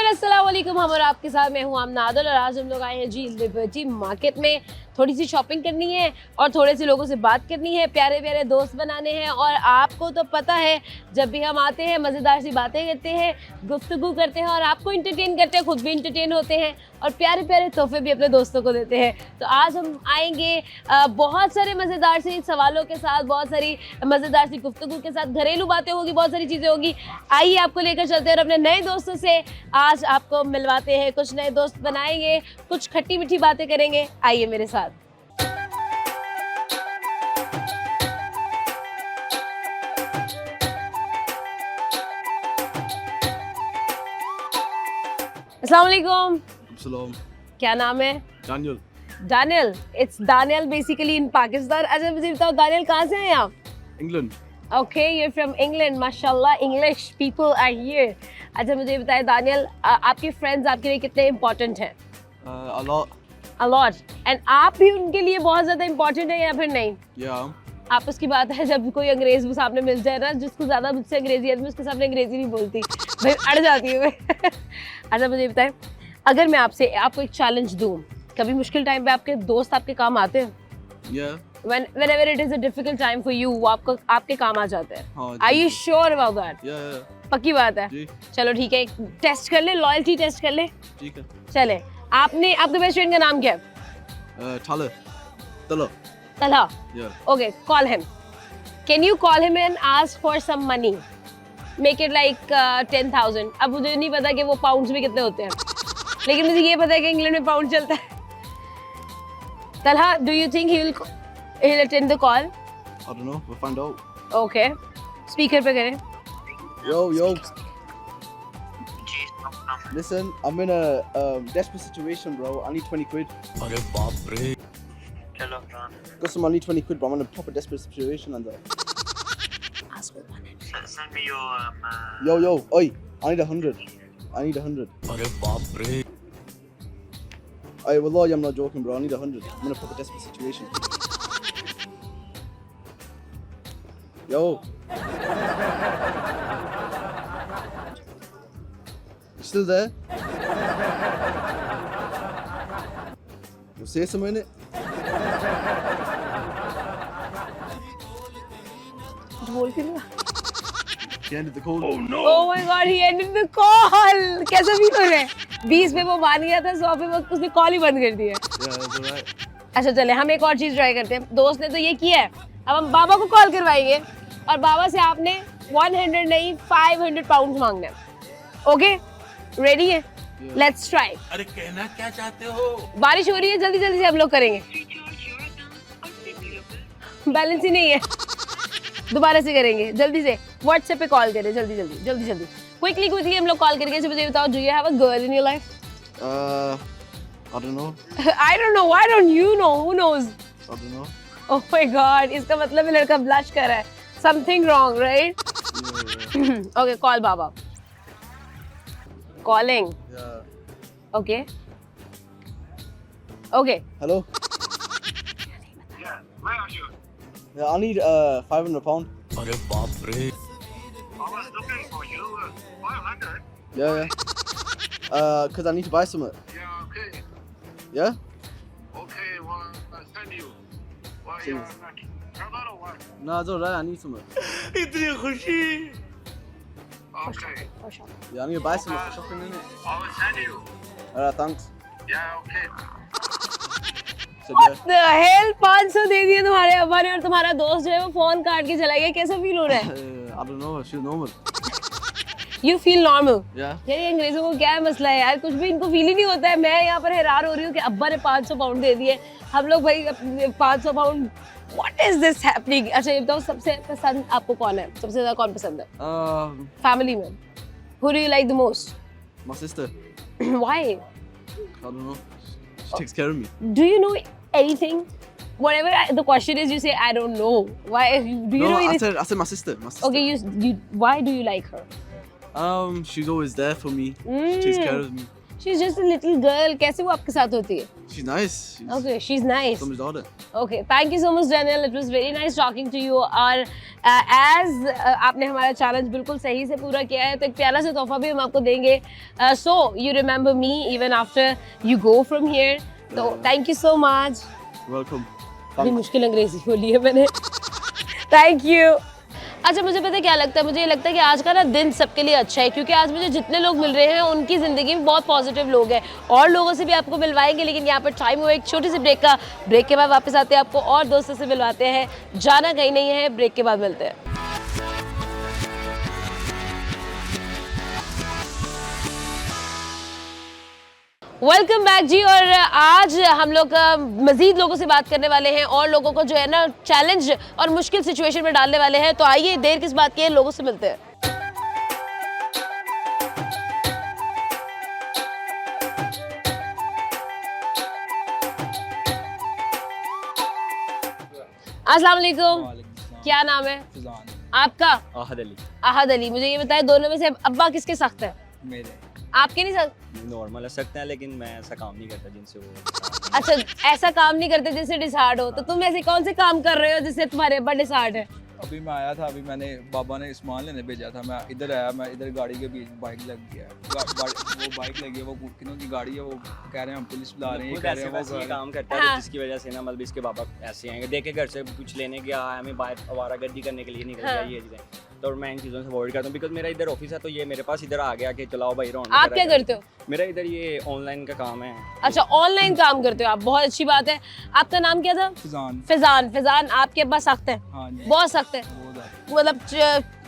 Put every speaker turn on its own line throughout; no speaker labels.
अस्सलाम वालेकुम। हम और आपके साथ मैं हूं आमना आदिल और आज हम लोग आए हैं जी लिबर्टी मार्केट में। थोड़ी सी शॉपिंग करनी है और थोड़े से लोगों से बात करनी है, प्यारे प्यारे दोस्त बनाने हैं। और आपको तो पता है जब भी हम आते हैं मज़ेदार सी बातें करते हैं, गुफ्तगू करते हैं और आपको इंटरटेन करते हैं, खुद भी इंटरटेन होते हैं और प्यारे प्यारे तोहफे भी अपने दोस्तों को देते हैं। तो आज हम आएंगे बहुत सारे मज़ेदार सी सवालों के साथ, बहुत सारी मज़ेदार सी गुफ्तगू के साथ, घरेलू बातें होगी, बहुत सारी चीज़ें होगी। आइए आपको लेकर चलते हैं और अपने नए दोस्तों से आज आपको मिलवाते हैं, कुछ नए दोस्त बनाएंगे, कुछ खट्टी मीठी बातें करेंगे। आइए मेरे साथ। अस्सलाम वालेकुम।
Salam.
क्या नाम है?
Daniel.
Daniel. It's Daniel basically in Pakistan. अच्छा मुझे बताओ दानियल कहाँ से हैं आप?
England.
Okay you from England. माशाल्लाह इंग्लिश पीपल आर हियर। अच्छा मुझे बताएं दानियल, आपके फ्रेंड्स आपके लिए कितने इम्पोर्टेंट हैं?
A lot.
A lot. And आप भी उनके लिए बहुत ज़्यादा इम्पोर्टेंट है या फिर नहीं?
Yeah.
आप उसकी बात है जब कोई अंग्रेज वो सामने मिल जाए ना, जिसको ज़्यादा मुझसे अंग्रेजी आती है, मैं उसके सामने अंग्रेजी नहीं बोलती, भाई अड़ जाती हूँ मैं। अच्छा मुझे बताएं, अगर मैं आपको एक चैलेंज दूँ, कभी मुश्किल टाइम पे आपके दोस्त आपके काम आते हैं?
Yeah.
Whenever it is a difficult time for you, वो आपके काम आ जाते हैं?
हाँ
Are
ji.
you sure about that?
Yeah.
पक्की बात है?
जी
चलो ठीक है, एक टेस्ट कर ले, लॉयल्टी टेस्ट कर ले।
ठीक है।
चले, आपके बेस्ट फ्रेंड का नाम क्या है?
Tala. Tala.
Talha.
Yeah.
Okay, call him. Can you call him and ask for some money? Make it like 10,000. अब मुझे नहीं पता कि वो पाउंड्स में कितने होते हैं, लेकिन मुझे ये पता है कि इंग्लैंड में पाउंड चलता है। Talha, do you think he'll attend the call?
I don't know. We'll find out.
Okay. Speaker पे करें।
Yo. Listen, I'm in a desperate situation, bro. I need 20 quid.
अरे बाप रे।
चलो
Custom, I need 20 quid, but I'm in a proper desperate situation and
Ask for money.
send me your
Yo, oi, I need 100. I need 100.
अरे बाप रे।
Oi, wallahi, I'm not joking, bro. I need 100. I'm in a proper desperate situation. Yo. You still there? You say something in it?
बोल क्यों नहीं?
He ended the call.
Oh my God, he ended the call. कैसा feel हो रहा है? 20 पे वो मान गया था, 100 पे वो उसने कॉल ही बंद कर दिया।
Yeah, that's alright.
अच्छा चले, हम एक और चीज ट्राई करते हैं। दोस्त ने तो ये किया है, अब हम बाबा को कॉल करवाएंगे और बाबा से आपने 100 नहीं 500 पाउंड मांगना है। ओके, रेडी है? Let's try.
अरे कहना क्या चाहते हो?
बारिश हो रही है, जल्दी जल्दी से हम लोग करेंगे, बैलेंस ही नहीं है। दोबारा से करेंगे, जल्दी से व्हाट्सएप पे कॉल करें, जल्दी क्विकली हम लोग कॉल करके। अच्छा मुझे बताओ, do you have a girl in your life?
I don't know.
I don't know. Why don't you know? Who knows?
I don't know.
Oh my God! इसका मतलब है लड़का ब्लश कर रहा है. Something wrong, right?
Yeah.
Okay, call Baba. Calling.
Yeah.
Okay. Okay.
Hello?
yeah where are you
Yeah, I need 500 pound.
अरे बाप रे।
I was looking for you 500
Yeah. Cause I need to buy something.
yeah okay
Yeah?
okay well I'll send you why
See.
you're not travel or what
No, it's alright. I need something.
इतनी खुशी।
okay
Yeah, I need to buy something for shopping, innit?
I will send you
Alright, thanks.
yeah okay
So yeah.
The hell 500 दे दिए तुम्हारे अब्बा ने और तुम्हारा दोस्त जो है वो फोन काट के चला गया। कैसा फील हो रहा है?
I don't know. She's normal.
You feel normal?
Yeah.
यार ये अंग्रेजों को क्या है मसला है यार, कुछ भी इनको फील ही नहीं होता है। मैं यहाँ पर हैरान हो रही हूँ कि अब्बा ने 500 पाउंड दे दिए, हम लोग भाई 500 pound. What is this happening? अच्छा ये बताओ, सबसे पसंद आपको कौन है? सबसे ज्यादा कौन पसंद है फैमिली में? Who do you like the most?
My sister.
Why?
I don't know. She takes care of me.
Do you know anything? Whatever the question is, you say I don't know. Why? Do you
No,
know
I
anything?
said my sister. My sister.
Okay, you. Why do you like her?
She's always there for me. She takes care of me.
She is just a little girl, कैसे वो आपके साथ होती है?
She's nice. She's
okay, she is nice.
someone's daughter.
Okay, thank you so much Daniel, it was very nice talking to you. और as आपने हमारा challenge बिल्कुल सही से पूरा किया है, तो एक प्यारा सा तोहफा भी हम आपको देंगे। So you remember me even after you go from here, तो thank you so much.
Welcome.
बड़ी मुश्किल अंग्रेजी बोली है मैंने। Thank you. अच्छा, मुझे पता है क्या लगता है, मुझे ये लगता है कि आज का ना दिन सबके लिए अच्छा है, क्योंकि आज मुझे जितने लोग मिल रहे हैं उनकी ज़िंदगी में बहुत पॉजिटिव लोग हैं। और लोगों से भी आपको मिलवाएंगे, लेकिन यहाँ पर टाइम हुआ एक छोटी सी ब्रेक का। ब्रेक के बाद वापस आते हैं, आपको और दोस्तों से मिलवाते हैं। जाना कहीं नहीं है, ब्रेक के बाद मिलते हैं। वेलकम बैक जी। और आज हम लोग मज़ीद लोगों से बात करने वाले हैं और लोगों को जो है ना चैलेंज और मुश्किल सिचुएशन में डालने वाले हैं। तो आइए, देर किस बात की है, लोगों से मिलते हैं। अस्सलाम वालेकुम, क्या नाम है आपका?
आहद अली।
आहद अली। मुझे ये बताएं, दोनों में से अब्बा किसके सख्त है?
मेरे
आपके नहीं सख्त?
नॉर्मल हो सकते हैं, लेकिन मैं ऐसा काम नहीं करता जिनसे वो
अच्छा, ऐसा काम नहीं करते जिससे डिसहार्ड हो। तो तुम ऐसे कौन से काम कर रहे हो जिससे तुम्हारे अब्बा डिसहार्ड है?
अभी मैं आया था, अभी मैंने बाबा ने सामान लेने भेजा था, मैं इधर आया, मैं इधर गाड़ी के बीच बाइक लग गया। वो बाइक लगी है, वो किन्हों की गाड़ी है, वो कह रहे हैं हम पुलिस बुला रहे हैं, ये कह रहे हैं वो
ये काम करता है,
हाँ।
जिसकी वजह से ना मतलब इसके पापा ऐसे आएंगे, देखे घर से कुछ लेने गया, हमें बाहर आवारागर्दी करने के लिए निकल गया,
हाँ।
ये चीज़ें। तो मैं इन चीज़ों से अवॉइड करता हूँ, बिकॉज मेरा इधर ऑफिस है, तो ये मेरे पास इधर आ गया कि चलाओ भाई रौनक।
आप क्या करते हो?
मेरा इधर ये ऑनलाइन का काम है।
अच्छा, ऑनलाइन काम करते हो आप, बहुत अच्छी बात है। आपका नाम क्या था?
फिजान।
फिजान। फिजान, आपके अब्बा सख्त है?
हाँ जी,
बहुत सख्त है,
बहुत है।
मतलब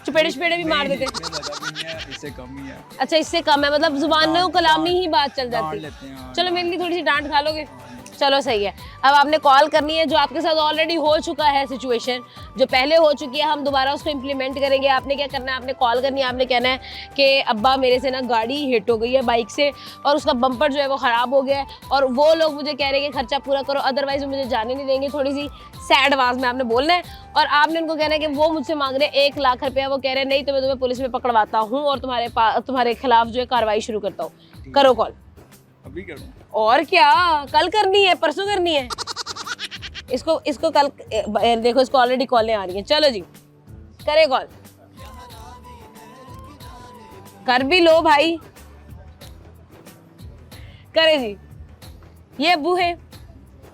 चपेड़े भी मार देते?
इतने ज़्यादा भी नहीं है, इससे कम ही है।
अच्छा, इससे कम है, मतलब जुबान में वो कलामी ही बात चल
डांट
जाती है।
लेते हैं। हाँ,
चलो, मेरे लिए थोड़ी सी डांट खा लोगे? चलो सही है। अब आपने कॉल करनी है, जो आपके साथ ऑलरेडी हो चुका है सिचुएशन, जो पहले हो चुकी है, हम दोबारा उसको इम्प्लीमेंट करेंगे। आपने क्या करना है, आपने कॉल करनी है, आपने कहना है कि अब्बा मेरे से ना गाड़ी हिट हो गई है बाइक से और उसका बम्पर जो है वो ख़राब हो गया है, और वो लोग मुझे कह रहे हैं कि खर्चा पूरा करो, अदरवाइज वो मुझे जाने नहीं देंगे। थोड़ी सी सैड आवाज़ में आपने बोलना है, और आपने उनको कहना है कि वो मुझसे मांग रहे हैं 1 लाख रुपया, वो कह रहे हैं नहीं तो मैं तुम्हें पुलिस में पकड़वाता हूँ और तुम्हारे खिलाफ जो है कार्रवाई शुरू करता हूँ। करो कॉल।
अभी करूँ?
और क्या, कल करनी है, परसों करनी है? इसको कल देखो, इसको ऑलरेडी कॉलें आ रही हैं। चलो जी, करे कॉल, कर भी लो भाई, करे जी। ये अब्बू है,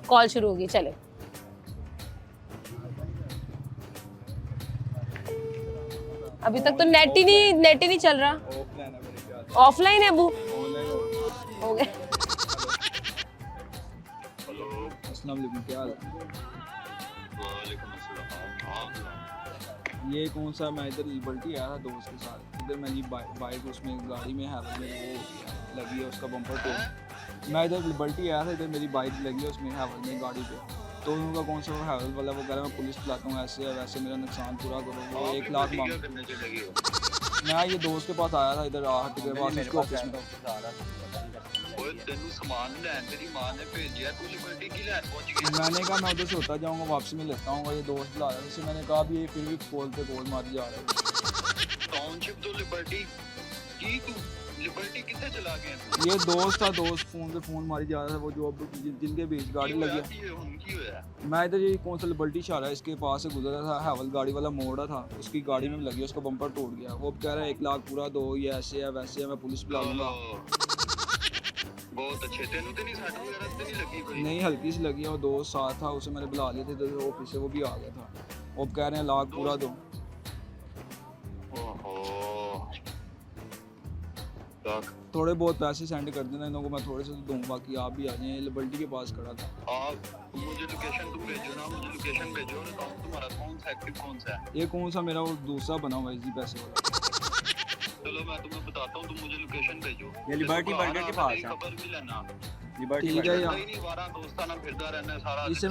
कॉल शुरू होगी। चले, अभी तक तो नेट ही नहीं चल रहा।
ऑफलाइन है मेरे ख्याल से।
ऑफलाइन है अब्बू?
ऑनलाइन
हो गया।
अस्सलाम वालेकुम, क्या हाल है?
वालेकुम अस्सलाम। हाँ,
ये कौन सा, मैं इधर लिबर्टी आया था दोस्त के साथ, इधर मेरी बाइक उसमें गाड़ी में है, वो लगी है, उसका बम्पर तोड़। मैं इधर लिबर्टी आया था, इधर मेरी बाइक लगी है उसमें हैवल में गाड़ी पे, तो उनका कौन सा हैवल वाला वो कह रहा है मैं पुलिस बुलाता हूँ, ऐसे है वैसे, मेरा नुकसान पूरा करो, वो 1 लाख
क्या
मांग।
करने चले गए हो?
मैं ये दोस्त के पास आया था, इधर आहट के पास, उसके ऑफिस में।
ओए तेनू सामान लैन तेरी मां ने भेजिया, तू लिबर्टी की लैन पहुंच गया।
मैंने कहा मैं उधर से होता जाऊँगा, वापसी में लेता हूँ, ये दोस्त बुला रहा है, इससे मैंने कहा भी ये फिर भी कॉल पे कॉल मारी जा रहा है।
टाउनशिप तो लिबर्टी की, तू लिबर्टी कितने चला गया तू?
ये दोस्त था, दोस्त फोन पे फोन मारी जा रहा था, वो जो अब जिनके बीच गाड़ी लगी है।
ये उनकी होया।
मैं इधर ये कौन सा लिबर्टी शहर है, इसके पास से गुजरा था, हैवल गाड़ी वाला मोड़ा था, उसकी गाड़ी में लगी, उसका बम्पर टूट गया, वो कह रहा है 1 लाख पूरा दो, ये ऐसे है वैसे है, मैं पुलिस बुला लूँगा।
बहुत अच्छे, तेनू तो नहीं सट वगैरह तो नहीं लगी कोई?
नहीं, हल्की सी लगी है, वो दोस्त साथ था, उसे मैंने बुला लिया था इधर ऑफिस से, वो भी आ गया था, वो कह रहे हैं 1 लाख पूरा दो।
ओहो, लाख।
थोड़े बहुत पैसे सेंड कर देना इनको, मैं थोड़े से तो दूँ, बाकी आप भी आ जाएं। लिबर्टी के पास खड़ा था।
आप मुझे लोकेशन तुम भेजो ना, मुझे लोकेशन भेजो ना, तुम्हारा कौन सा एक्टिव कौन सा है?
ये कौन सा मेरा वो दूसरा बना हुआ है इसी पैसे वाला।
चलो मैं तुम्हें बताता हूँ, तुम मुझे लोकेशन भेजो।
ये लिबर्टी बर्गर के पास है।
खबर भी लेना।
लिबर्टी
ठीक है
बर्गर।
यार,
नहीं नहीं, 12 दोस्ताना फिरता रहना सारा।
इससे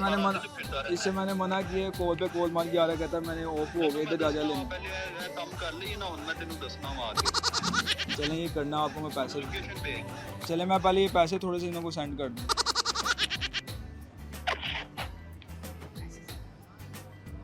मैंने मना किया, कॉल पे कॉल मार के आ रहा, कहता है मैंने ऑफ हो गए, इधर जा लेने।
पहले ये काम कर ली ना, मैं तेनू दसना वा आगे।
चलें ये करना आपको, मैं पैसे
लोकेशन भेज।
चले, मैं पहले ये पैसे थोड़े से इनको सेंड कर दूँ।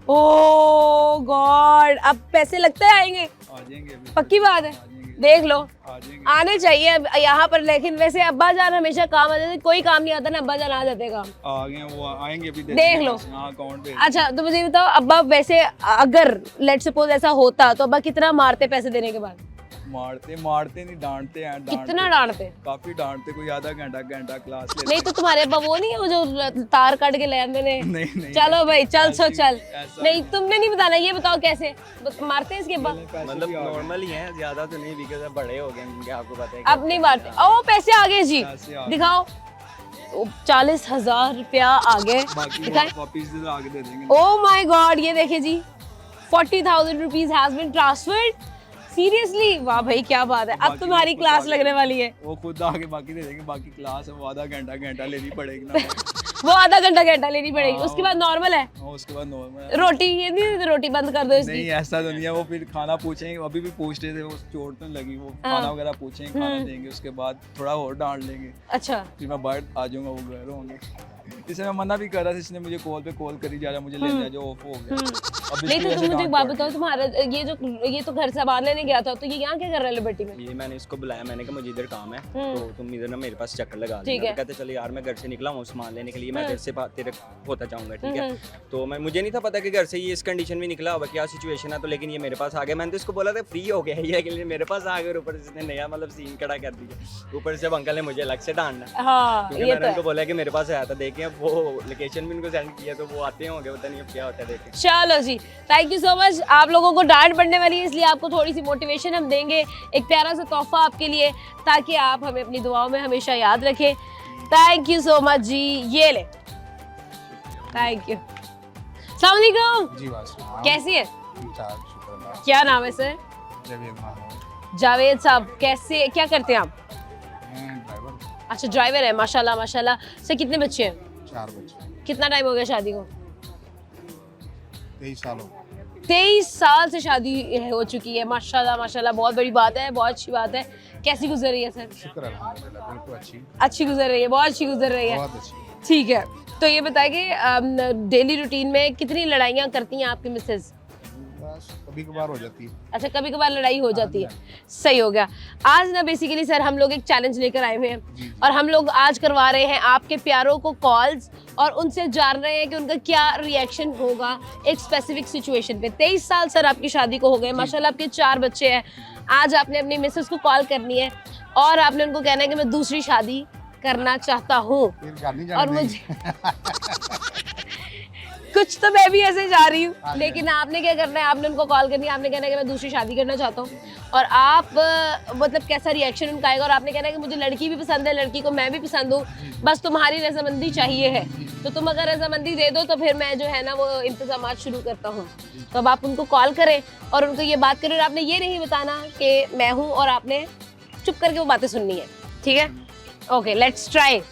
ओह गॉड, अब पैसे लगते हैं आएंगे?
आ जाएंगे अभी।
पक्की बात है?
आ जाएंगे।
देख लो,
आ जाएंगे।
आने चाहिए अब यहाँ पर। लेकिन वैसे अब्बा जान हमेशा काम आ जाते, कोई काम नहीं आता ना, अब्बा जान आ जाते काम।
आ गए हैं, वो आएंगे अभी।
देख लो।
हाँ अकाउंट पे।
अच्छा तो मुझे बताओ अब्बा, वैसे अगर लेट सपोज ऐसा होता तो अब्बा कितना मारते पैसे देने के बाद?
मारते नहीं, डांटते हैं।
कितना डांटते?
काफी डांटते, कोई आधा घंटा क्लास लेते।
नहीं तो तुम्हारे अब्बा वो नहीं है वो जो तार काट के ले आते ने?
नहीं
चलो भाई चल सो चल।
ऐसा
नहीं तुमने नहीं बताना, ये बताओ कैसे मारते हैं इसके अब्बा?
मतलब नॉर्मल ही है, ज्यादा तो नहीं, बिकॉज अब बड़े हो गए हैं, आपको पता है।
अब नहीं मारते। ओ पैसे आ गए जी,
पैसे आ गए।
दिखाओ। 40,000 रुपया आ गए,
बाकी
दिखाएं।
वापिस आगे दे देंगे।
ओ माय गॉड, ये देखिए जी, 40,000 rupees has been transferred. Seriously, वाह भाई क्या बात है। अब
बाकी
तुम्हारी
वो
क्लास
खुद
लगने वाली है।
वो खुद आगे बाकी दे देंगे। बाकी क्लास है वो आधा घंटा लेनी पड़ेगी ना।
वो आधा घंटा लेनी पड़ेगी,
हाँ,
उसके बाद नॉर्मल है।
और उसके बाद नॉर्मल।
रोटी ये नहीं, रोटी बंद कर दो इसकी।
नहीं ऐसा तो नहीं है, वो फिर खाना पूछेंगे, अभी भी पूछ रहे थे, वो चोट तो नहीं लगी, वो
हाँ।
खाना वगैरह पूछेंगे, खाना देंगे, उसके बाद थोड़ा और डांट लेंगे,
अच्छा
फिर मैं बाहर आ जाऊंगा, वो घर होंगे। इसे मैं मना भी कर रहा था, इसने मुझे कॉल पे कॉल करी जा रहा, मुझे ले जा, जो ऑफ हो गया। अब
नहीं
इसकी
तो
वजह
तुम
से
मुझे एक
डांट
बात
पड़
बताओ,
रही।
तुम्हारा ये तो घर सामान लेने गया था, तो ये यहाँ क्या कर रहा है लिबर्टी में?
ये मैंने इसको बुलाया, मैंने कहा मुझे इधर काम है,
हम्म।
तो तुम इधर ना मेरे पास चक्कर लगा
ठीक
देना।
है।
तो कहते चलो यार मैं घर से निकला हूँ सामान लेने के लिए, मैं तेरे से तेरे होता चाहूँगा, ठीक है। तो मैं मुझे नहीं था पता कि घर से ये इस कंडीशन में निकला होगा, क्या सिचुएशन है, तो लेकिन ये मेरे पास आ गया। मैंने तो इसको बोला था फ्री हो गया ये, के लिए मेरे पास आ गया, और ऊपर से इसने नया मतलब सीन खड़ा कर दिया। ऊपर से अब अंकल ने मुझे अलग से डांटना,
हाँ
क्योंकि
ये
मैंने
तो
उनको
है।
बोला कि मेरे पास आया था, देखें अब वो लोकेशन भी उनको सेंड किया, तो वो आते होंगे, पता नहीं अब क्या होता है, देखें।
चलो जी, थैंक यू सो मच। आप लोगों को डांट पड़ने वाली है, इसलिए आपको थोड़ी सी मोटिवेशन हम देंगे, एक प्यारा सा तोहफा आपके लिए, ताकि आप हमें अपनी दुआओं में हमेशा याद रखें। थैंक यू सो मच जी, ये ले, थैंक यू। अस्सलाम वालेकुम,
जी वाह,
कैसी है?
शुक्र
क्या नाम है सर? जावेद साहब, कैसे, क्या करते हैं आप?
ड्राइवर,
अच्छा ड्राइवर है, माशाल्लाह माशाल्लाह। सर कितने बच्चे हैं?
4 बच्चे,
कितना टाइम हो गया शादी को?
23 साल हो
23 साल से शादी हो चुकी है, माशाल्लाह माशाल्लाह, बहुत बड़ी बात है, बहुत अच्छी बात है। कैसी गुजर रही है सर?
शुक्र अल्हम्दुलिल्लाह, बिल्कुल
अच्छी गुजर रही है, बहुत अच्छी गुजर रही है।
बहुत अच्छी।
ठीक है, तो ये बताइए डेली रूटीन में कितनी लड़ाइयाँ करती हैं आपकी मिसेज?
बस कभी कभार हो जाती है।
अच्छा कभी कभार लड़ाई हो जाती है, सही हो गया। आज ना बेसिकली सर हम लोग एक चैलेंज लेकर आए हुए हैं, और हम लोग आज करवा रहे हैं आपके प्यारों को कॉल्स, और उनसे जान रहे हैं कि उनका क्या रिएक्शन होगा एक स्पेसिफिक सिचुएशन पे। 23 साल सर आपकी शादी को हो गए, माशाल्लाह आपके 4 बच्चे हैं। आज आपने अपनी मिसेस को कॉल करनी है, और आपने उनको कहना है कि मैं दूसरी शादी करना चाहता हूँ,
फिर घर नहीं
और
जाने
मुझे कुछ तो मैं भी ऐसे जा रही हूँ,
हाँ,
लेकिन आपने क्या करना है, आपने उनको कॉल करनी है, आपने कहना है कि मैं दूसरी शादी करना चाहता हूँ, और आप मतलब कैसा रिएक्शन उनका आएगा, और आपने कहना है कि मुझे लड़की भी पसंद है, लड़की को मैं भी पसंद हूँ, बस तुम्हारी रजामंदी चाहिए है। तो तुम अगर रजामंदी दे दो तो फिर मैं जो है ना वो इंतजाम शुरू करता हूँ। तो अब आप उनको कॉल करें और उनको ये बात करें, और आपने ये नहीं बताना कि मैं हूँ, और आपने चुप करके वो बातें सुननी है, ठीक है? Okay let's try.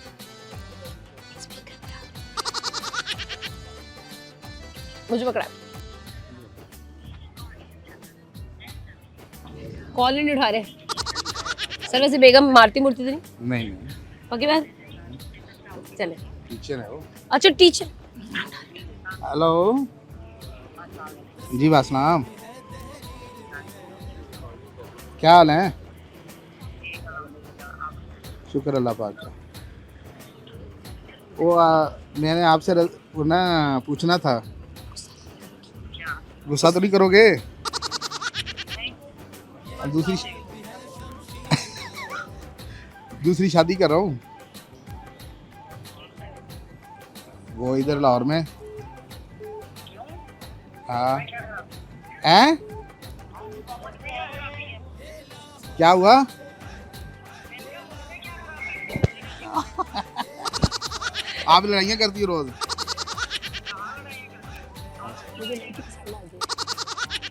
मुझे पकड़ा, कॉल ही नहीं उठा रहे सर। वैसे बेगम मारती मुरती तो नहीं?
नहीं
पक्की बात, चले।
टीचर है वो।
अच्छा टीचर,
हेलो जी वासनाम, क्या हाल है? शुक्र अल्लाह पाक का। वो मैंने आपसे वो ना पूछना था, गुस्सा तो नहीं करोगे? दूसरी शादी कर रहा हूँ, वो इधर लाहौर में। हाँ हैं? क्या हुआ? आप लड़ाइयाँ करती हो रोज?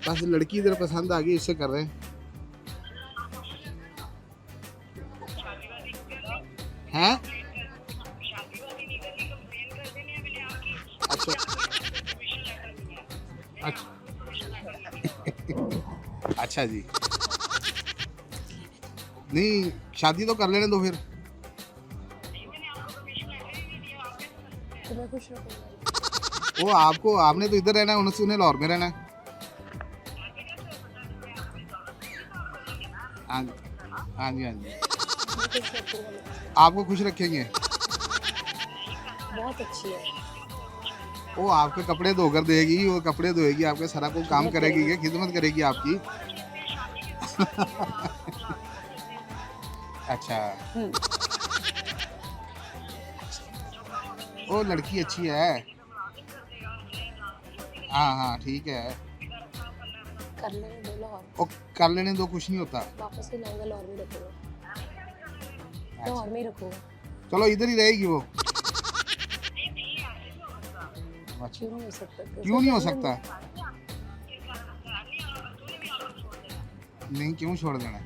बस लड़की इधर पसंद आ गई, इससे कर रहे हैं। हैं? अच्छा अच्छा जी, नहीं शादी तो कर लेने दो फिर। वो आपको, आपने तो इधर रहना है, उन्हें लाहौर में रहना है। हाँ हाँ जी हाँ जी, आपको खुश रखेंगे।
बहुत अच्छी है।
वो आपके कपड़े धोकर देगी, वो कपड़े धोएगी, आपके सारा को काम करेगी, क्या खिदमत करेगी आपकी। अच्छा, वो लड़की अच्छी है। हाँ हाँ ठीक है,
कर लेने दो लाहौर,
वो कर लेने दो, कुछ नहीं होता।
वापस नहीं लाऊंगा, लाहौर में रखूंगा, लाहौर में ही रखूंगा।
चलो इधर ही रहेगी वो।
क्यों नहीं हो सकता?
क्यों नहीं हो सकता? नहीं, क्यों छोड़ देना?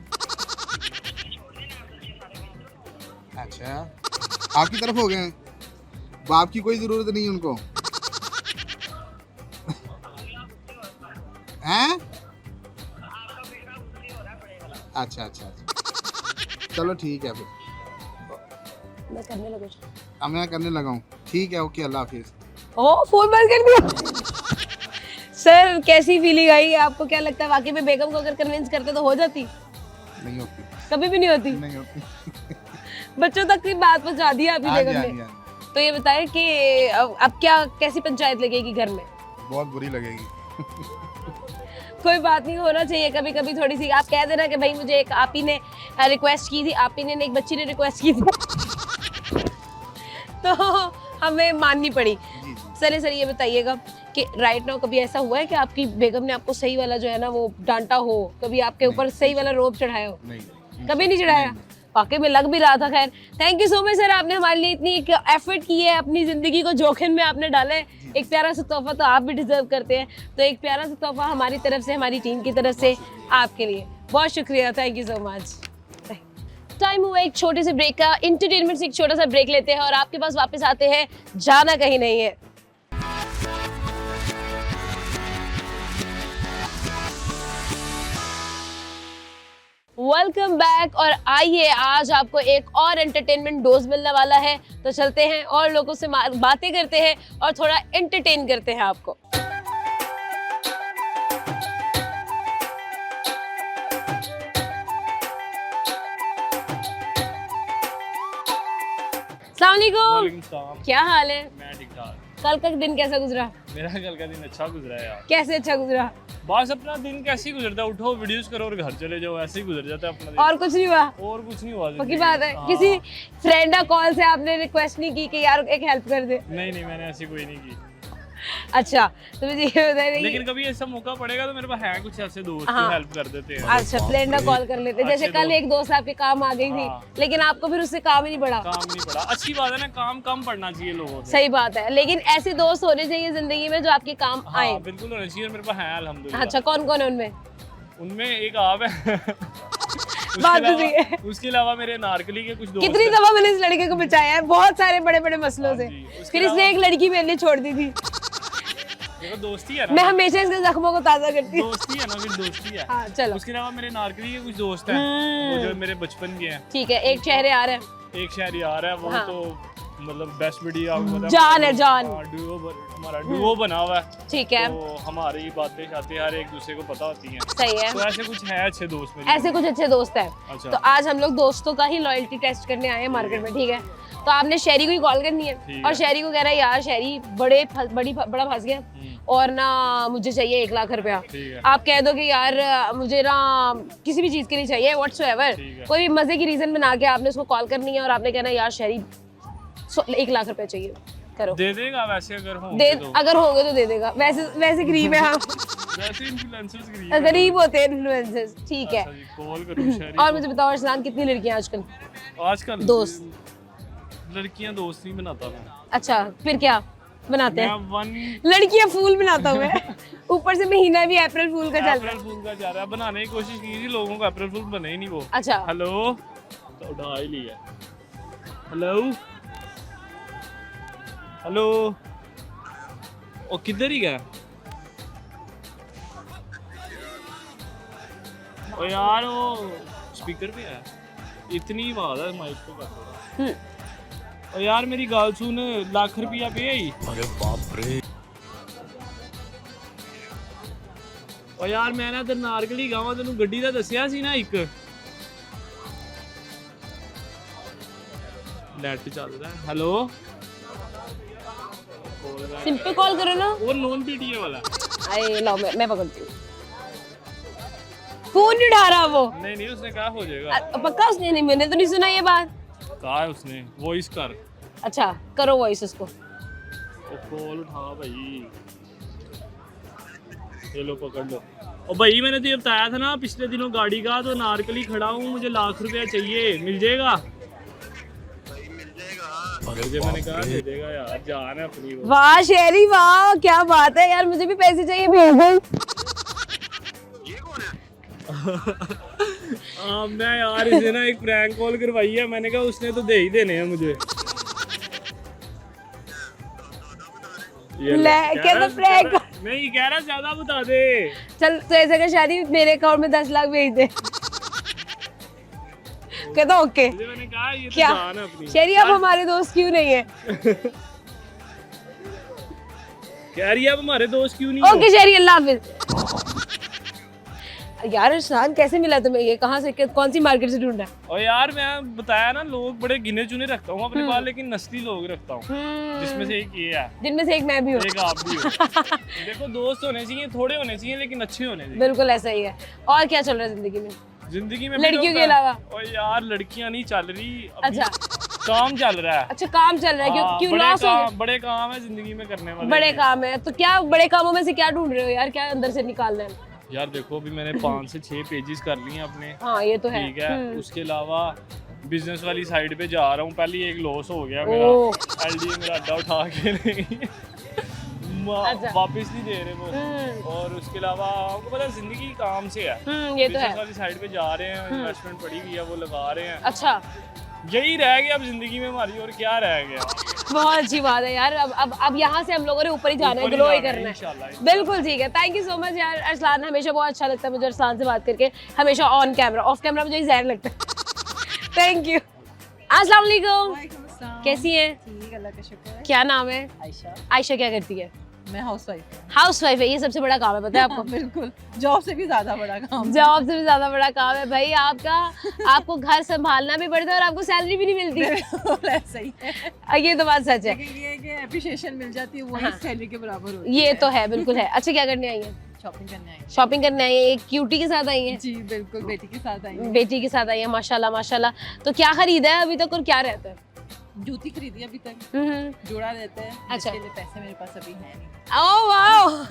अच्छा, आपकी तरफ हो गए, बाप की कोई जरूरत नहीं उनको। हैं? अच्छा अच्छा, चलो ठीक है फिर,
मैं करने लगूँ।
अब मैं करने लगा हूँ। ठीक है, ओके, अल्लाह हाफिज।
ओ फोन बंद कर दिया। सर कैसी फीलिंग आई? आपको क्या लगता है वाकई में बेगम को अगर कन्विंस करते तो हो जाती?
नहीं होती,
कभी भी नहीं होती।
नहीं होती।
बच्चों तक की बात पहुंचा दी आपकी
हाँ जी,
बेगम
हाँ
ने।
जी, हाँ जी।
तो ये बताएं कि अब क्या कैसी पंचायत लगेगी घर में?
बहुत बुरी लगेगी।
कोई बात नहीं, होना चाहिए कभी कभी थोड़ी सी। आप कह देना कि भाई मुझे एक आप ही ने रिक्वेस्ट की थी, आप ही ने एक बच्ची ने रिक्वेस्ट की थी तो हमें माननी पड़ी।
जी जी,
सर ये बताइएगा कि राइट नाउ कभी ऐसा हुआ है कि आपकी बेगम ने आपको सही वाला जो है ना वो डांटा हो, कभी आपके ऊपर सही वाला रोब चढ़ाया हो?
नहीं,
कभी नहीं चढ़ाया? वाकई में लग भी रहा था। खैर, thank you so much sir, आपने हमारे लिए इतनी एफर्ट की है, अपनी ज़िंदगी को जोखिम में आपने डाला है। एक प्यारा सा तोहफा तो आप भी डिजर्व करते हैं, तो एक प्यारा सा तोहफा हमारी तरफ से, हमारी टीम की तरफ से आपके लिए। बहुत शुक्रिया, thank you so much. Time हुआ एक छोटे से ब्रेक का, इंटरटेनमेंट से एक छोटा सा ब्रेक लेते हैं और आपके पास वापस आते हैं, जाना कहीं नहीं है। Welcome back. और आइए, आज आपको एक और एंटरटेनमेंट डोज मिलने वाला है, तो चलते हैं और लोगों से बातें करते हैं और थोड़ा एंटरटेन करते हैं आपको। अस्सलाम वालेकुम, क्या हाल है?
मैं ठीक ठाक।
कल का दिन कैसा गुजरा?
मेरा कल का दिन अच्छा गुजरा है यार।
कैसे अच्छा गुजरा?
बस अपना दिन कैसे ही गुजरता है, उठो वीडियोस करो और घर चले जाओ, ऐसे ही गुजर जाता है अपना दिन।
और कुछ नहीं हुआ?
और कुछ नहीं हुआ।
पक्की बात है?
हाँ।
किसी फ्रेंड कॉल से आपने रिक्वेस्ट नहीं की कि यार एक हेल्प कर दे?
नहीं, मैंने ऐसी कोई नहीं की।
अच्छा, तो मुझे ये बताइए।
लेकिन कभी ऐसा मौका पड़ेगा तो मेरे पास है कुछ ऐसे दोस्त जो
हाँ।
हेल्प कर देते हैं।
अच्छा, फ्रेंड कॉल कर लेते। जैसे
अच्छे
कल
दोस्त।
एक दोस्त आपके काम आ गई थी,
हाँ।
लेकिन आपको फिर उससे काम ही नहीं पड़ा।
काम नहीं पड़ा, अच्छी बात है ना, काम कम पड़ना चाहिए लोगों से।
सही बात है, लेकिन ऐसे दोस्त होने चाहिए जिंदगी में जो आपके काम आए।
हाँ बिल्कुल होना चाहिए, मेरे पास है अल्हम्दुलिल्लाह।
अच्छा, कौन कौन है उनमें?
उनमें एक आप है
बात तो सही है।
उसके अलावा मेरे नारकली के कुछ दोस्त
कितनी
हैं।
दफा मैंने इस लड़के को बचाया है बहुत सारे बड़े बड़े मसलों से,
हाँ जी, उसके
फिर इसने एक लड़की मेरे लिए छोड़ दी थी।
देखो दोस्ती है
मैं
ना,
हमेशा इसके जख्मों को ताजा करती हूँ।
दोस्ती है ना, फिर दोस्ती है।
हाँ चलो
उसके अलावा मेरे नारकली के कुछ दोस्त हैं वो जो मेरे बचपन के हैं।
ठीक है, एक चेहरे आ रहे हैं।
एक शहरी आ रहा है वो
हाँ।
तो मतलब बेस्ट वीडियो आपको पता
जान है, जान।
हमारा डुओ बना हुआ है,
ठीक है,
तो हमारी बातें शातें हर एक दूसरे को पता होती हैं।
सही है।
तो ऐसे कुछ है अच्छे दोस्त मेरे।
ऐसे कुछ अच्छे दोस्त हैं।
अच्छा।
तो आज हम लोग दोस्तों का ही लॉयल्टी टेस्ट करने आए हैं मार्केट में, ठीक है? तो आपने शहरी को ही कॉल करनी है
ठीक
और
है।
शहरी को कहना है यार शहरी बड़ा फंस गया और ना मुझे चाहिए 1 लाख रुपया।
ठीक है।
आप कह दो कि यार मुझे ना किसी भी चीज़ के लिए चाहिए, व्हाट्सएवर,
ठीक है।
कोई भी मजे की रीजन बना के आपने उसको कॉल करनी है और आपने कहना यार शहरी 1 लाख रुपया चाहिए, करो।
दे देगा वैसे अगर हो
दे,
तो।
अगर होंगे तो दे देगा। वैसे गरीब है हम।
वैसे इन्फ्लुएंसर्स गरीब हैं।
गरीब होते हैं इन्फ्लुएंसर्स, ठीक है।
अच्छा जी, कॉल करूं शहरी
और
को।
मुझे बताओ अरसलान, कितनी लड़कियां आजकल?
आजकल
दोस्त?
लड़कियां दोस्त नहीं बनाता मैं।
अच्छा, फिर क्या बनाते हैं?
मैं वन
लड़कियां फूल बनाता हूँ मैं। ऊपर से महीना भी अप्रैल फूल का चल रहा
अप्रैल फूल का जा रहा है, बनाने की कोशिश की थी, लोगों को अप्रैल फूल बने ही नहीं वो।
है। अच्छा,
हेलो, तो उठा ही लिया। हेलो हेलो, ओ किधर ही गया? ओ यार वो स्पीकर पे है, इतनी आवाज है माइक पे कर रहा। ओ यार मेरी गाल सुन, ₹1 लाख पे आई।
अरे बाप रे।
ओ यार मैं ना ते नारकली गावां तेनू गड्डी दा दस्सिया सी ना एक, नेट चल रहा है। हेलो,
सिंपल कॉल करो ना।
वो नॉन पीटीए वाला।
अरे लो मैं पकड़ती हूँ। फोन नहीं उठा रहा वो।
नहीं उसने कहा हो जाएगा।
पक्का उसने नहीं, मैंने तो नहीं सुना ये बात।
कहा है उसने वॉइस कर।
अच्छा करो वॉइस उसको।
वो कॉल उठा भाई। ये लो पकड़ लो। और भाई मैंने तो ये बताया था ना पिछले दिनों गाड़ी का, तो नारकली खड़ा हूँ, मुझे लाख रुपया चाहिए, मिल जाएगा? मुझे मैंने कहा दे देगा यार, जान है अपनी वो।
वाह शेरी वाह, क्या बात है यार, मुझे भी पैसे चाहिए, भेज दो।
मैं यार इसे ना एक प्रैंक कॉल करवाई है, मैंने कहा उसने तो दे ही देने हैं मुझे।
ले क्या तो प्रैंक
नहीं कह रहा ज्यादा बता दे।
चल तो ऐसा कर शादी, मेरे अकाउंट में 10 लाख भेज दे। कहता ओके।
मैंने कहा ये तो
क्या
जान है अपनी।
शेरी आप हमारे दोस्त क्यों नहीं है?
कह रही है अब हमारे दोस्त क्यों नहीं हो?
ओके शेरी, अल्लाह हाफिज। यार अरसलान कैसे मिला तुम्हें ये? कहाँ से, कौन सी मार्केट से ढूंढा?
और यार मैं बताया ना, लोग बड़े गिने चुने रखता हूँ अपने पास, लेकिन नस्ली लोग रखता हूँ, जिसमें से एक ये है,
जिनमें से एक मैं भी हूँ।
एक आप भी हो। देखो दोस्त होने चाहिए, थोड़े होने चाहिए, लेकिन अच्छे होने चाहिए।
बिल्कुल ऐसा ही है। और क्या चल रहा है जिंदगी में?
जिंदगी में
लड़कियों के अलावा?
और यार लड़कियां नहीं चल रही अभी,
अच्छा
काम चल रहा है।
अच्छा काम चल रहा है,
हाँ,
क्यों लॉस हो गया?
बड़े काम है जिंदगी में करने वाले।
बड़े काम है तो क्या, बड़े कामों में से क्या ढूंढ रहे हो यार, क्या अंदर से निकालना है?
यार देखो अभी मैंने 5 से 6 पेजेस कर लिए हैं अपने।
हाँ ये तो है।
ठीक है, उसके अलावा बिजनेस वाली साइड पे जा रहा हूँ। पहले एक लॉस हो गया मेरा, एलडीए मेरा अड्डा उठा के नहीं वापस नहीं दे रहे वो। और उसके अलावा आपको पता है जिंदगी काम से है,
ये तो है।
बिजनेस वाली साइड पे जा रहे हैं, इन्वेस्टमेंट पड़ी हुई है वो लगा रहे हैं।
अच्छा
यही रह गया अब जिंदगी में हमारी, और क्या रह गया।
बहुत अच्छी बात है यार। अब यहाँ से हम लोगों ने ऊपर ही जाना है, ग्लो ही करना है। बिल्कुल ठीक है, थैंक यू सो मच यार अरसलान, हमेशा बहुत अच्छा लगता है मुझे अरसलान से बात करके, हमेशा ऑन कैमरा, ऑफ कैमरा मुझे जहर लगता है। Thank you. अस्सलाम वालेकुम, कैसी हैं?
ठीक, अल्लाह का शुक्र है।
क्या नाम है?
आयशा।
आयशा क्या करती है?
मैं हाउसवाइफ हूँ।
हाउसवाइफ है, ये सबसे बड़ा काम है पता है आपको?
बिल्कुल, जॉब से भी ज्यादा बड़ा काम।
जॉब से भी ज्यादा बड़ा काम है भाई आपका। आपको घर संभालना भी पड़ता है और आपको सैलरी भी नहीं मिलती।
ऐसा ही है,
ये तो बात सच है।
लेकिन ये है कि एप्रिशिएशन मिल जाती है, वही सैलरी के बराबर होती है।
ये तो है, बिल्कुल है। अच्छा क्या करने आई हैं?
शॉपिंग करने आई हैं।
शॉपिंग करने आई हैं, एक क्यूटी के साथ आई हैं?
जी बिल्कुल, बेटी के साथ आई हैं।
बेटी के साथ आई हैं, माशाल्लाह माशाल्लाह। तो क्या खरीदा है अभी तक और क्या रहता है?
जूती खरीदी अभी तक, जोड़ा रहता है।
अच्छा।
इसके लिए पैसे मेरे पास अभी हैं नहीं।
Oh wow.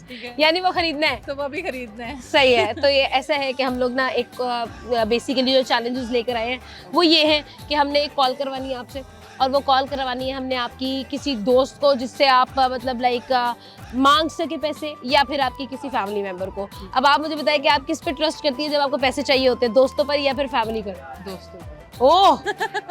ठीक है,
यानी वो खरीदना है?
तो वो भी खरीदना है।
सही है। तो ये ऐसा है कि हम लोग ना एक बेसिकली जो चैलेंजेस लेकर आए हैं वो ये है कि हमने एक कॉल करवानी है आपसे, और वो कॉल करवानी है हमने आपकी किसी दोस्त को जिससे आप मतलब लाइक मांग सके पैसे, या फिर आपकी किसी फैमिली मेंबर को। अब आप मुझे बताएं कि आप किस पे ट्रस्ट करती है जब आपको पैसे चाहिए होते हैं, दोस्तों पर या फिर फैमिली पर?
दोस्तों को।
ओह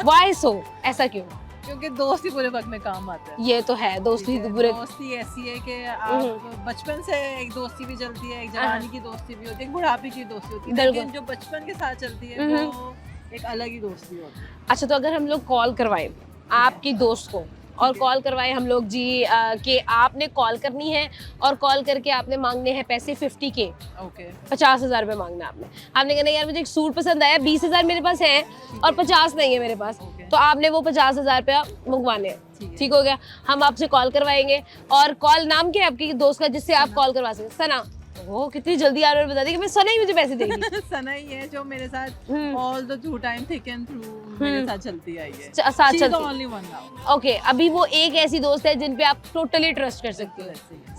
व्हाई सो, ऐसा क्यों?
क्योंकि दोस्त ही पूरे वक्त में काम आता है।
ये तो है, दोस्ती तो बुरे।
दोस्ती ऐसी है कि आप बचपन से एक दोस्ती भी चलती है, एक जवानी की दोस्ती भी होती है, एक बुढ़ापे की दोस्ती होती है, लेकिन जो बचपन के साथ चलती है वो एक अलग ही दोस्ती होती है।
अच्छा तो अगर हम लोग कॉल करवाएं आपकी दोस्त को, और कॉल करवाएं हम लोग जी कि आपने कॉल करनी है और कॉल करके आपने मांगने हैं पैसे 50K,
ओके,
50,000 रुपये मांगना आपने कहना यार मुझे एक सूट पसंद आया, 20,000 मेरे पास है और 50 नहीं है मेरे पास, तो आपने वो 50,000 रुपया मंगवाने हैं। ठीक हो गया, हम आपसे कॉल करवाएंगे। और कॉल नाम क्या है आपकी दोस्त का जिससे आप कॉल करवा सकें? सना। वो कितनी जल्दी आ रहा है, बता दी कि मैं सना ही मुझे पैसे देगी।
सना ही है जो मेरे साथ all the through time thick and through मेरे साथ चलती आई है,
साथ चलती।
Only one now.
ओके, अभी वो एक ऐसी दोस्त है जिन पे आप टोटली ट्रस्ट कर सकते हो।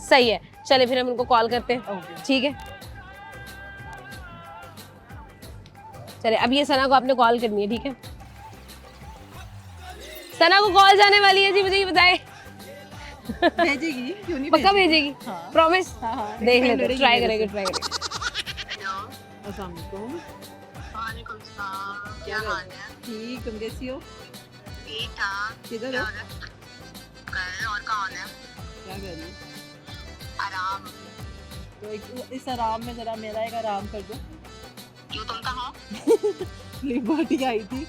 सही है, चले फिर हम उनको कॉल करते हैं। ठीक है, चले अब ये सना को आपने कॉल करनी है। ठीक है, सना को कॉल जाने वाली है जी, मुझे ये बताए।
भेजेगी क्यों नहीं?
पक्का भेजेगी? प्रॉमिस?
हाँ,
देख लेते, ट्राई करेंगे।
अस्सलाम वालेकुम।
वालेकुम सलाम, क्या हाल है?
ठीक, तुम कैसी हो?
ठीक ठाक।
किधर हो?
और कौन है?
क्या कर रही हो?
आराम।
तो इस आराम में जरा मेरा एक आराम कर दो।
क्यों, तुम कहाँ?
लिबर्टी आई थी।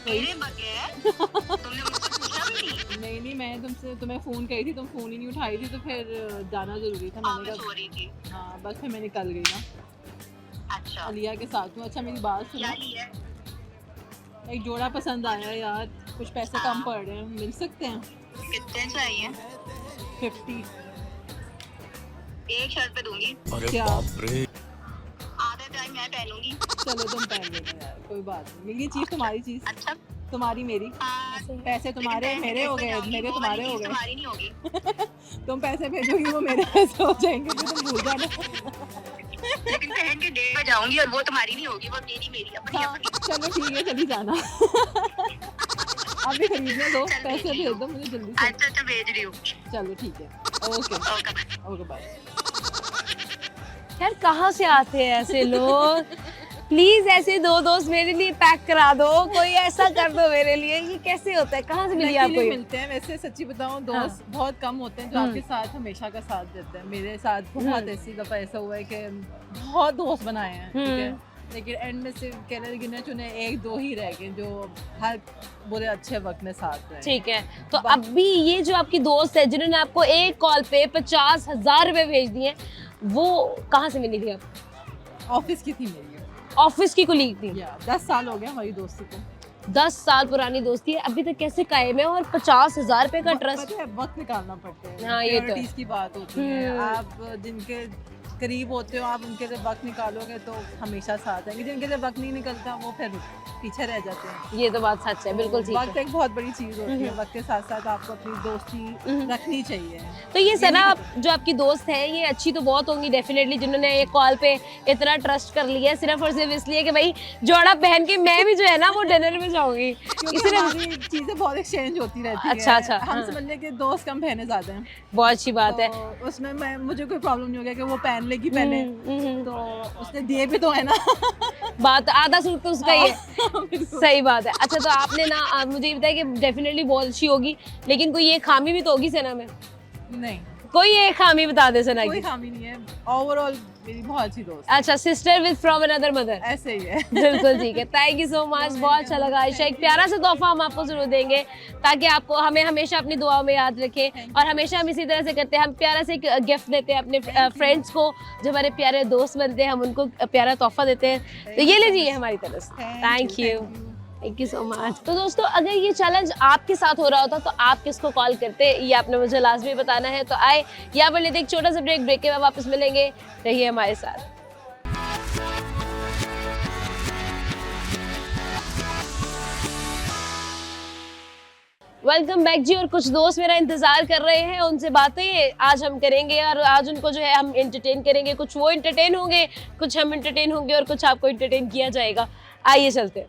मेरे बगैर तुमने मुझसे पूछा भी नहीं?
नहीं, मैं तुम्हें फोन करी थी, तुम फोन ही नहीं उठाई थी, तो फिर जाना जरूरी था।
मैं सो रही थी।
हाँ बस फिर मैं निकल गई ना।
अच्छा,
अलिया के साथ हूँ। अच्छा मेरी बात सुनो,
क्या लिया?
एक जोड़ा पसंद आया यार। कुछ पैसे कम पड़ रहे हैं, मिल सकते हैं?
कितने चाहिए?
50।
एक शर्ट पे दूंगी।
अरे
क्या?
बाप रे।
आधा टाइम मैं पहनूंगी।
चलो तुम पहन लेना यार, कोई बात नहीं। ये चीज़ तुम्हारी चीज़,
अच्छा।
तुम्हारी मेरी।
हाँ,
पैसे तुम्हारे, मेरे हो गए, मेरे तुम्हारे हो गए।
तुम्हारी नहीं होगी।
तुम पैसे भेजोगी, वो मेरे पैसे हो जाएंगे, फिर तुम भूल जाना।
लेकिन पहन के डेट पे जाऊंगी और वो तुम्हारी नहीं होगी, वो तेरी मेरी अपनी
हाँ,
अपनी।
चलो ठीक है, चली जाना। अभी खरीदने दो, पैसे भेज दो मुझे जल्दी से।
अच्छा अच्छा भेज रही हूँ।
चलो ठीक है, okay
okay bye.
Okay bye.
यार कहाँ से आते हैं ऐसे लोग? प्लीज ऐसे दो दोस्त मेरे लिए पैक करा दो, कोई ऐसा कर दो मेरे लिए। ये कैसे होता है? कहाँ से मिली आपको ये?
मिलते हैं वैसे, सच्ची बताऊं दोस्त
हाँ।
बहुत कम होते हैं जो आपके साथ हमेशा का साथ देते हैं। मेरे साथ बहुत ऐसी दफा ऐसा हुआ है कि बहुत दोस्त बनाए हैं, ठीक है, लेकिन एंड में सिर्फ कहने गिने चुने एक दो ही रह गए जो हर बुरे अच्छे वक्त में साथ रहे।
ठीक है, तो अभी ये जो आपकी दोस्त है जिन्होंने आपको एक कॉल पे 50,000 रुपए भेज दिए, वो कहाँ से मिली थी आप?
ऑफिस की थी मेरी,
ऑफिस की कुलीग थी।
10 साल हो गया हमारी दोस्ती को।
10 साल पुरानी दोस्ती है, अभी तक कैसे कायम है? और 50,000 रुपए का ट्रस्ट।
पता है, वक्त निकालना पड़ता है।
हाँ, ये तो है।
Priorities की बात होती है। आप जिनके करीब होते हो, आप उनके लिए वक्त निकालोगे तो हमेशा साथ हैं, जिनके लिए वक्त नहीं निकलता वो फिर पीछे रह जाते हैं।
ये तो बात सच है, बिल्कुल ठीक
वक्त
है।
एक बहुत बड़ी चीज होती है, वक्त के साथ साथ आपको अपनी दोस्ती रखनी चाहिए।
तो ये सना जो आपकी दोस्त है ये अच्छी तो बहुत होंगी डेफिनेटली, जिन्होंने एक कॉल पे इतना ट्रस्ट कर लिया सिर्फ और सिर्फ इसलिए कि भाई जोड़ा पहन के मैं भी जो है ना वो डिनर में जाऊंगी।
क्योंकि हमारी चीजें बहुत एक्सचेंज होती रहती है।
अच्छा, अच्छा,
हम
हाँ।
समझ लें कि दोस्त कम बहनें ज्यादा हैं,
बहुत अच्छी बात है।
तो उसमें मुझे कोई प्रॉब्लम नहीं हो गया कि वो पहन लेगी पहले, तो उसने दिए भी तो है ना।
बात आधा सूट तो उसका ही है। सही बात है। अच्छा, तो आपने ना मुझे ये बताया कि डेफिनेटली बहुत अच्छी होगी, लेकिन कोई ये खामी भी तो होगी सना में?
नहीं,
कोई एक खामी बता दे सना
कोई
की।
खामी नहीं है, ओवरऑल मेरी बहुत अच्छी दोस्त
अच्छा, sister with from another mother.
ऐसे ही है।
बिल्कुल ठीक है, थैंक यू सो मच, बहुत अच्छा लगा आयशा। एक प्यारा सा तोहफा हम आपको जरूर देंगे ताकि आपको हमें हमेशा अपनी दुआओं में याद रखें, और हमेशा हम इसी तरह से करते हैं, हम प्यारा से एक गिफ्ट देते हैं अपने फ्रेंड्स को जो हमारे प्यारे दोस्त बनते हैं, हम उनको प्यारा तोहफा देते हैं। तो ये लीजिए हमारी तरफ से, thank you, thank you so much. तो दोस्तों, अगर ये चैलेंज आपके साथ हो रहा होता तो आप किसको कॉल करते, ये आपने मुझे लाजमी बताना है। तो आए यहाँ पर लेते एक छोटा सा ब्रेक के बाद वापस मिलेंगे, रहिए हमारे साथ। वेलकम बैक जी। और कुछ दोस्त मेरा इंतजार कर रहे हैं, उनसे बातें आज हम करेंगे और आज उनको जो है हम एंटरटेन करेंगे। कुछ वो एंटरटेन होंगे, कुछ हम एंटरटेन होंगे और कुछ आपको एंटरटेन किया जाएगा। आइए चलते हैं।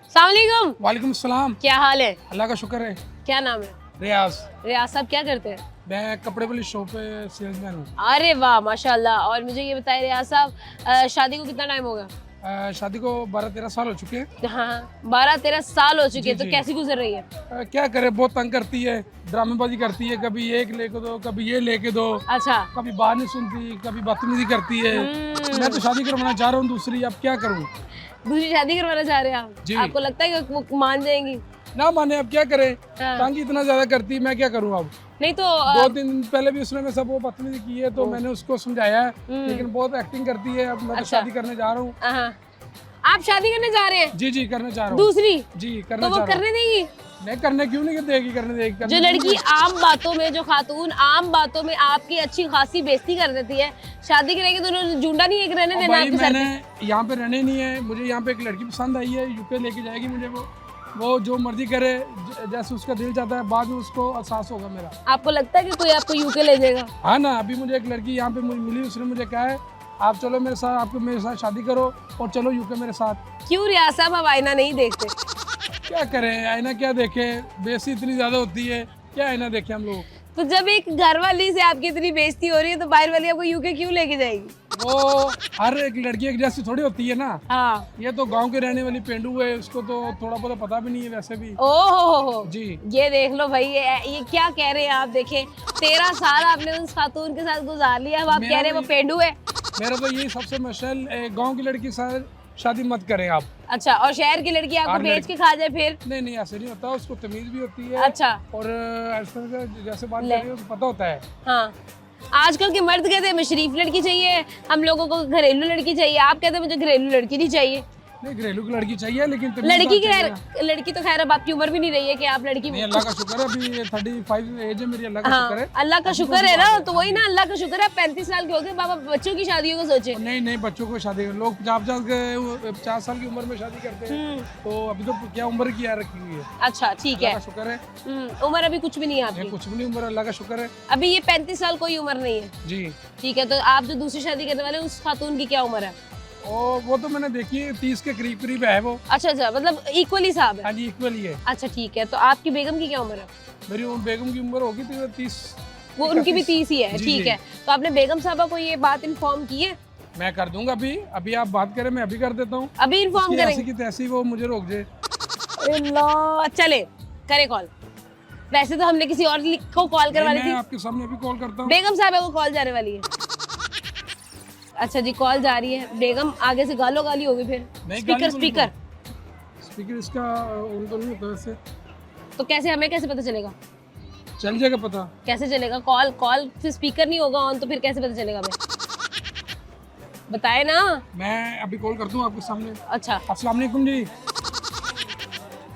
अस्सलामुअलैकुम।
वालेकुम सलाम।
क्या हाल है?
अल्लाह का शुक्र है।
क्या नाम है?
रियाज।
रियाज साहब क्या करते हैं?
मैं कपड़े वाली शॉप पे सेल्समैन हूँ।
अरे वाह, माशाल्लाह। और मुझे ये बताइए रियाज साहब, शादी को कितना टाइम होगा?
शादी को 12-13 साल हो चुके हैं।
हाँ, 12-13 साल हो चुके हैं। तो
जी।
कैसी गुजर रही है?
क्या करे, बहुत तंग करती है, ड्रामेबाजी करती है, कभी ये लेके दो, कभी ये लेके दो।
अच्छा।
कभी बात नहीं सुनती, कभी बदतमीजी करती है। मैं तो शादी करवाना चाह रहा हूँ दूसरी, अब क्या करूँ?
दूसरी शादी करवाना चाह रहे हैं आप?
जी।
आपको लगता है कि वो मान जाएंगी?
ना माने, अब क्या करे,
हाँ।
तंग इतना ज्यादा करती है, मैं क्या करूँ अब?
नहीं तो
2-3 दिन पहले भी उसने में सब वो बदतमीजी की है, तो मैंने उसको समझाया है, लेकिन बहुत एक्टिंग करती है। अब मैं तो
अच्छा।
शादी करने जा रहा हूँ।
हाँ। आप शादी करने जा रहे हैं?
जी जी, करने जा रहा हूँ।
दूसरी?
जी,
तो
करने
वो
जा रहा हूँ।
करने देगी?
नहीं, करने क्यों नहीं देगी, करने देगी।
जो लड़की आम बातों में, जो खातून आम बातों में आपकी अच्छी खासी बेइज्जती कर देती है, शादी करेगी तो उन्होंने झुंडा नहीं एक रहने देना आपके सर पे?
मैंने यहाँ पे रहने नहीं है, मुझे यहाँ पे एक लड़की पसंद आई है, यूके लेके जाएगी मुझे। वो जो मर्जी करे, जैसे उसका दिल चाहता है, बाद में उसको एहसास होगा मेरा।
आपको लगता है कि कोई आपको यूके ले जाएगा?
हाँ ना, अभी मुझे एक लड़की यहाँ पे मुझे मिली, उसने मुझे कहा है आप चलो मेरे साथ, आपको मेरे साथ शादी करो और चलो यूके मेरे साथ।
क्यों रियाज साहब, आप आईना नहीं देखते?
क्या करें, आईना क्या देखे, बेइज्जती इतनी ज्यादा होती है, क्या आईना देखे हम लोग।
तो जब एक घर वाली से आपकी इतनी बेइज्जती हो रही है तो बाहर वाली आपको यूके क्यों लेके जाएगी?
वो हर एक लड़की एक जैसी थोड़ी होती है ना।
हाँ।
ये तो गांव के रहने वाली पेंडू है, उसको तो थोड़ा बहुत पता भी नहीं है वैसे भी।
ओहो
जी।
ये देख लो भाई, ये क्या कह रहे हैं आप? देखें, 13 साल आपने उस खातून के साथ गुजार लिया, अब आप कह रहे हैं वो पेंडू है।
मेरा तो यही सबसे मशल, गांव की लड़की के साथ शादी मत करें आप।
अच्छा, और शहर की लड़की आपको बेच के खा जाए फिर?
नहीं नहीं, ऐसे नहीं होता, उसको तमीज भी होती है।
अच्छा।
और जैसे बात कर रही हो तो पता होता है।
हाँ। आजकल के मर्द कहते हैं हमें शरीफ लड़की चाहिए, हम लोगों को घरेलू लड़की चाहिए, आप कहते हैं मुझे घरेलू लड़की नहीं चाहिए।
नहीं, घरेलू की लड़की चाहिए, लेकिन
लड़की लड़की तो खैर अब आपकी उम्र भी नहीं रही है कि आप लड़की।
नहीं, अल्लाह का शुक्र है, अभी 35 एज है मेरी, अल्लाह का शुक्र है।
अल्लाह का शुक्र है ना, तो वही ना, अल्लाह का शुक्र है। 35 साल के हो गए बाबा, बच्चों की शादियों को सोचे।
नहीं, बच्चों को शादी लोग 50 साल की उम्र में शादी करते हैं, तो अभी तो क्या उम्र की रखी हुई है।
अच्छा ठीक है,
शुक्र है,
उम्र अभी कुछ भी नहीं है आपकी।
कुछ भी नहीं उम्र, अल्लाह का शुक्र है।
अभी ये 35 साल कोई उम्र नहीं है
जी।
ठीक है, तो आप जो दूसरी शादी करने वाले उस खातून की क्या उम्र है?
और वो तो मैंने देखी है 30 के करीब है वो।
अच्छा, मतलब इक्वली साहब है।
हाँ जी, इक्वली है।
अच्छा ठीक है, तो आपकी बेगम की क्या उम्र है?
मेरी बेगम की उम्र होगी 30।
वो उनकी भी 30 ही है। ठीक है, तो आपने बेगम साहबा को ये बात इन्फॉर्म की है?
मैं कर दूंगा, अभी आप बात करें, मैं अभी कर देता हूँ।
अभी इन्फॉर्म करेंगे?
ऐसी की तैसी वो मुझे रोक दे।
चले करे कॉल। वैसे तो हमने किसी और को कॉल करवानी थी।
आपके सामने अभी कॉल करता हूँ।
बेगम साहब को कॉल जाने वाली है। अच्छा जी, कॉल जा रही है। बेगम आगे से गालो गाली होगी फिर। स्पीकर
इसका उनको नहीं होता वैसे।
तो कैसे, हमें कैसे पता चलेगा?
चल जाएगा पता।
कैसे चलेगा? कॉल फिर स्पीकर नहीं होगा ऑन, तो फिर कैसे पता चलेगा हमें? बताए ना।
मैं अभी कॉल करता हूँ आपके सामने।
अच्छा,
अस्सलाम वालेकुम जी।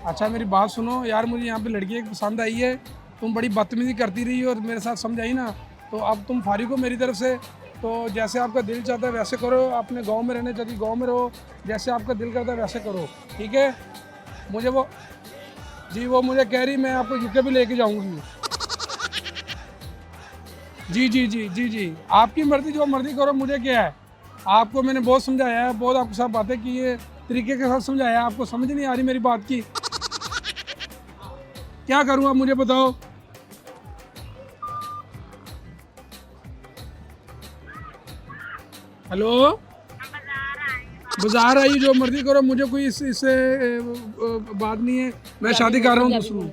अच्छा मेरी बात सुनो यार, मुझे यहाँ पे लड़की एक पसंद आई है, तुम बड़ी बदतमीजी करती रही और मेरे साथ समझाई ना, तो अब तुम फारिग हो मेरी तरफ से, तो जैसे आपका दिल चाहता है वैसे करो। अपने गांव में रहने चाहिए, गांव में रहो, जैसे आपका दिल करता है वैसे करो, ठीक है? मुझे वो मुझे कह रही मैं आपको यूके भी लेके जाऊंगी। जी, आपकी मर्जी, जो मर्जी करो, मुझे क्या है। आपको मैंने बहुत समझाया है, बहुत आपके साथ बातें की है, तरीके के साथ समझाया, आपको समझ नहीं आ रही मेरी बात की। क्या करूँ आप मुझे बताओ। हेलो, बाजार आई, जो मर्जी करो, मुझे कोई इससे बात नहीं है, मैं शादी कर रहा हूँ दूसरों।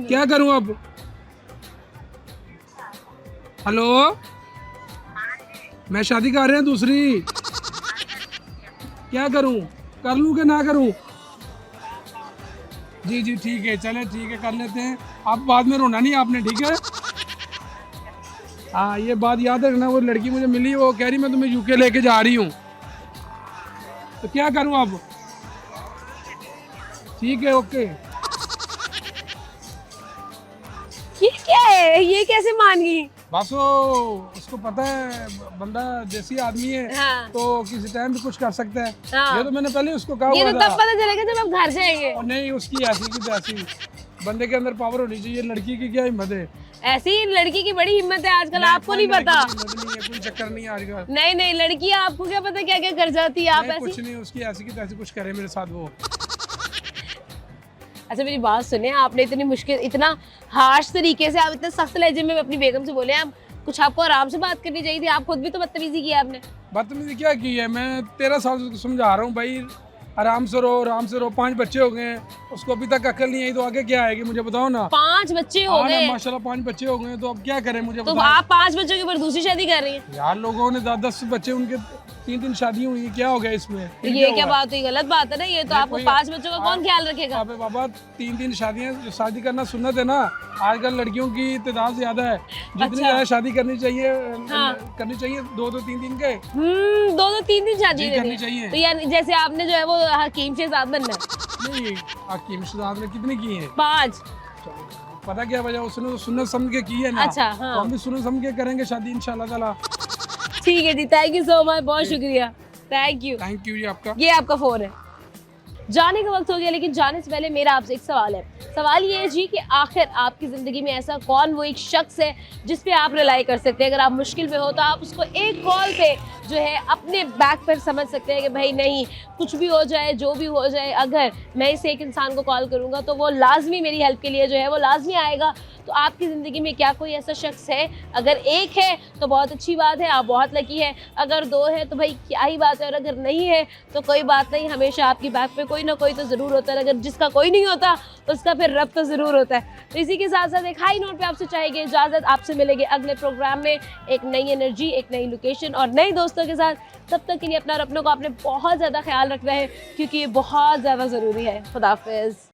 क्या करूँ अब? हेलो, मैं शादी कर रहा हूँ दूसरी, क्या करूँ? कर लूँ कि ना करूँ? जी ठीक है, चले ठीक है, कर लेते हैं। आप बाद में रोना नहीं आपने, ठीक है? हाँ, ये बात याद रखना। वो लड़की मुझे मिली, वो कह रही मैं तुम्हें यूके लेके जा रही हूँ, तो क्या करूँ अब? ठीक है, ओके।
ये क्या है? ये कैसे मान गई?
बस वो उसको पता है बंदा देसी आदमी है।
हाँ।
तो किसी टाइम भी कुछ कर सकता है।
हाँ।
ये तो मैंने पहले उसको कहा
ये
हुआ
तो
था।
तब पता चलेगा जब हम घर जाएंगे।
और नहीं, उसकी ऐसी की तैसी, बंदे के अंदर पावर होनी चाहिए। लड़की की क्या हिम्मत है?
ऐसी लड़की की बड़ी हिम्मत है आजकल, आपको नहीं पता।
कोई चक्कर नहीं है आजकल।
नहीं, लड़की आपको क्या पता क्या क्या कर जाती है। आप ऐसी
कुछ नहीं, उसकी ऐसी की तैसी कुछ करे मेरे साथ वो।
अच्छा मेरी बात सुने, आपने इतनी मुश्किल, इतना हार्श तरीके से, आप इतने सख्त लहजे में अपनी बेगम से बोले, आप कुछ आपको आराम से बात करनी चाहिए थी। आप खुद भी तो बदतमीजी की आपने।
बदतमीजी क्या की है? मैं 13 साल से समझा रहा हूँ भाई, आराम से रहो। 5 बच्चे हो गए हैं, उसको अभी तक अकल नहीं आई, तो आगे क्या आएगी मुझे बताओ ना।
5 बच्चे हो गए
माशाल्लाह, 5 बच्चे हो गए, तो अब क्या करें मुझे
तो
बताओ।
आप 5 बच्चों के ऊपर दूसरी शादी कर रही हैं
यार। लोगों ने 10 बच्चे, उनके 3 शादियां हुई, क्या हो गया इसमें?
ये क्या बात हुई? गलत बात है ना ये तो। आपको 5 बच्चों का कौन ख्याल रखेगा?
अबे बाबा, 3 शादियां, जो शादी करना सुन्नत है ना। आजकल लड़कियों की तादाद ज्यादा है, जितनी ज्यादा शादी करनी चाहिए, करनी चाहिए 2-3 के।
2-3 शादी
करनी चाहिए।
तो यार जैसे आपने जो है वो हकीम शहजाद बनना है।
नहीं, हकीम शहजाद ने कितनी की है?
5।
पता क्या वजह, उसने सुन्नत समझ के की है ना।
अच्छा, हाँ।
तो हम भी सुन्नत समझ के करेंगे शादी इंशाल्लाह ताला।
ठीक है जी, थैंक यू सो मच, बहुत शुक्रिया। थैंक यू जी
आपका।
ये आपका फोन है। जाने का वक्त हो गया, लेकिन जाने से पहले मेरा आपसे एक सवाल है। सवाल ये है जी कि आखिर आपकी ज़िंदगी में ऐसा कौन वो एक शख्स है जिस पे आप रिलाई कर सकते हैं? अगर आप मुश्किल में हो तो आप उसको एक कॉल पे जो है अपने बैक पर समझ सकते हैं कि भाई नहीं, कुछ भी हो जाए, जो भी हो जाए, अगर मैं इस एक इंसान को कॉल करूँगा तो वो लाजमी मेरी हेल्प के लिए जो है वो लाजमी आएगा। तो आपकी ज़िंदगी में क्या कोई ऐसा शख्स है? अगर एक है तो बहुत अच्छी बात है, आप बहुत लकी है। अगर 2 है तो भाई क्या ही बात है, और अगर नहीं है तो कोई बात नहीं, हमेशा आपकी बैक पे कोई ना कोई तो ज़रूर होता है। अगर जिसका कोई नहीं होता तो उसका फिर रब तो ज़रूर होता है। तो इसी के साथ साथ एक हाई नोट पे आपसे चाहेंगे इजाज़त। आपसे मिलेंगे अगले प्रोग्राम में एक नई एनर्जी, एक नई लोकेशन और नए दोस्तों के साथ। तब तक के लिए अपना और अपनों को आपने बहुत ज़्यादा ख्याल रखना है, क्योंकि ये बहुत ज़्यादा ज़रूरी है। खुदा हाफिज़।